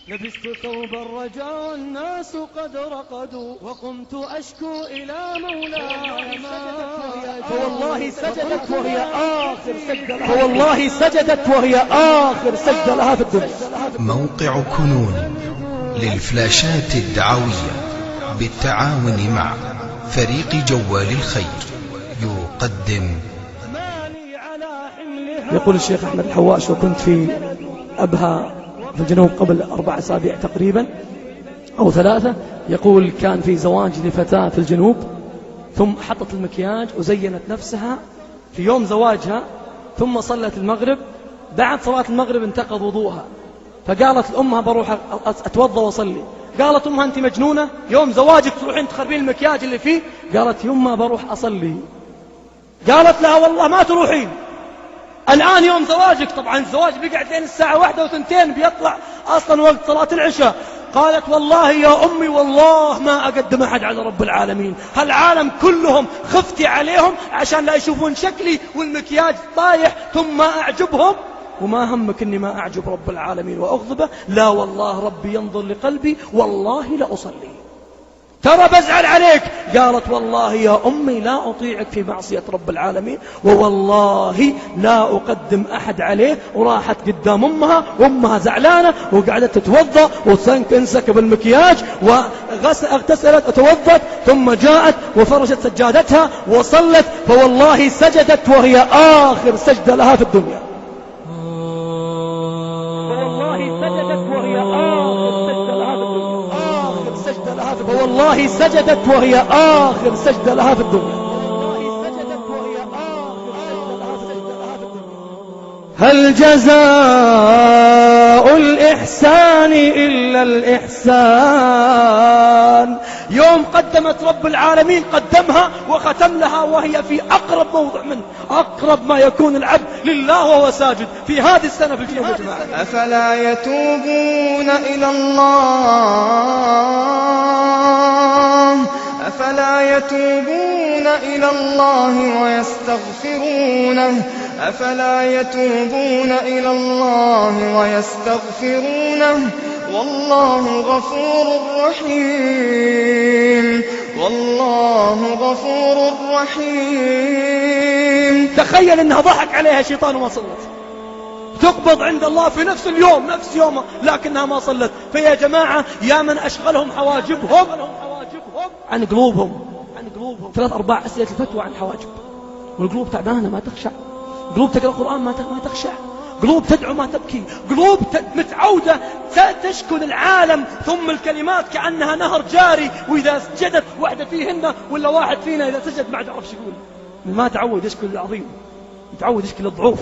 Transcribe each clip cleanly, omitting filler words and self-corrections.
لبست ثوب الرجاء والناس قد رقدوا، وقمت أشكو إلى مولاي فوالله سجدت وهي آخر سجدة لها فوالله سجدت وهي آخر سجدة لها في الدنيا. موقع كنون للفلاشات الدعوية بالتعاون مع فريق جوال الخير يقدم. يقول الشيخ أحمد الحواش: وكنت في أبها في الجنوب قبل 4 أسابيع تقريبا أو 3. يقول كان في زواج لفتاة في الجنوب، ثم حطت المكياج وزينت نفسها في يوم زواجها، ثم صلت المغرب. بعد صلاة المغرب انتقض وضوءها، فقالت لأمها: بروح أتوضى وصلي. قالت أمها: أنت مجنونة؟ يوم زواجك تروحين تخربين المكياج اللي فيه؟ قالت: يما بروح أصلي. قالت لها: والله ما تروحين، الآن يوم زواجك. طبعا الزواج بيقعد لين الساعة 1 و2 بيطلع أصلا وقت صلاة العشاء. قالت: والله يا أمي والله ما أقدم أحد على رب العالمين، هالعالم كلهم خفتي عليهم عشان لا يشوفون شكلي والمكياج طايح ثم ما أعجبهم، وما همك أني ما أعجب رب العالمين وأغضبه؟ لا والله ربي ينظر لقلبي، والله لأصلي، ترى بزعل عليك. قالت: والله يا أمي لا أطيعك في معصية رب العالمين، ووالله لا أقدم أحد عليه. وراحت قدام أمها وأمها زعلانة وقعدت تتوضأ وانسكب المكياج واغتسلت وتوضت، ثم جاءت وفرشت سجادتها وصلت، فوالله سجدت وهي آخر سجدة لها في الدنيا. فوالله سجدت وهي آخر سجدة لها في الدنيا. هل جزاء الإحسان إلا الإحسان؟ يوم قدمت رب العالمين قدمها وختم لها وهي في أقرب موضع منه، أقرب ما يكون العبد لله وهو ساجد في هذه السنة في الجنوب يا جماعة. أفلا يتوبون إلى الله أفلا يتوبون إلى الله ويستغفرونه أفلا يتوبون إلى الله ويستغفرونه والله غفور رحيم والله غفور رحيم. تخيل انها ضحك عليها شيطان وما صلت، تقبض عند الله في نفس اليوم نفس يومه لكنها ما صلت. فيا جماعة يا من أشغلهم حواجبهم عن قلوبهم 3-4 أسئلة الفتوى عن حواجب، والقلوب تعبانة ما تخشع، قلوب تقرأ القرآن ما تخشع، قلوب تدعو ما تبكي، قلوب متعودة تشكل العالم، ثم الكلمات كأنها نهر جاري، وإذا سجدت واحدة فيهن ولا واحد فينا إذا سجد ما تعرف يقول. ما تعود يشكل العظيم، متعود يشكل الضعوف،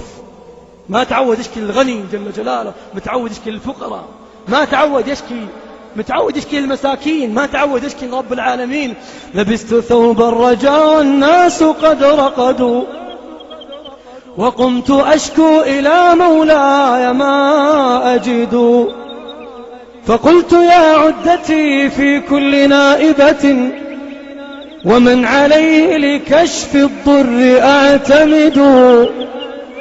ما تعود يشكي الغني جل جلاله، متعود يشكي الفقراء، ما تعود يشكي، متعود يشكي المساكين، ما تعود يشكي رب العالمين. لبست ثوب الرجاء والناس قد رقدوا، وقمت أشكو إلى مولاي ما أجد، فقلت يا عدتي في كل نائبة ومن عليه لكشف الضر أعتمد،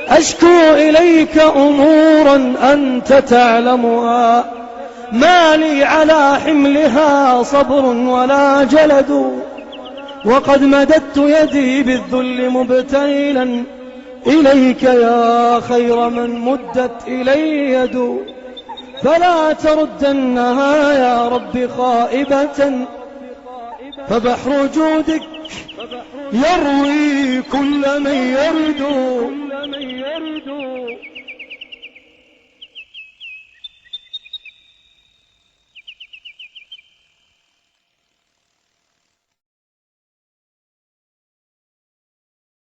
أشكو إليك أمورا أنت تعلمها، ما لي على حملها صبر ولا جلد، وقد مددت يدي بالذل مبتهلا إليك يا خير من مدت إلي يد، فلا تردنها يا رب خائبة، فبحر جودك يروي كل من يرد.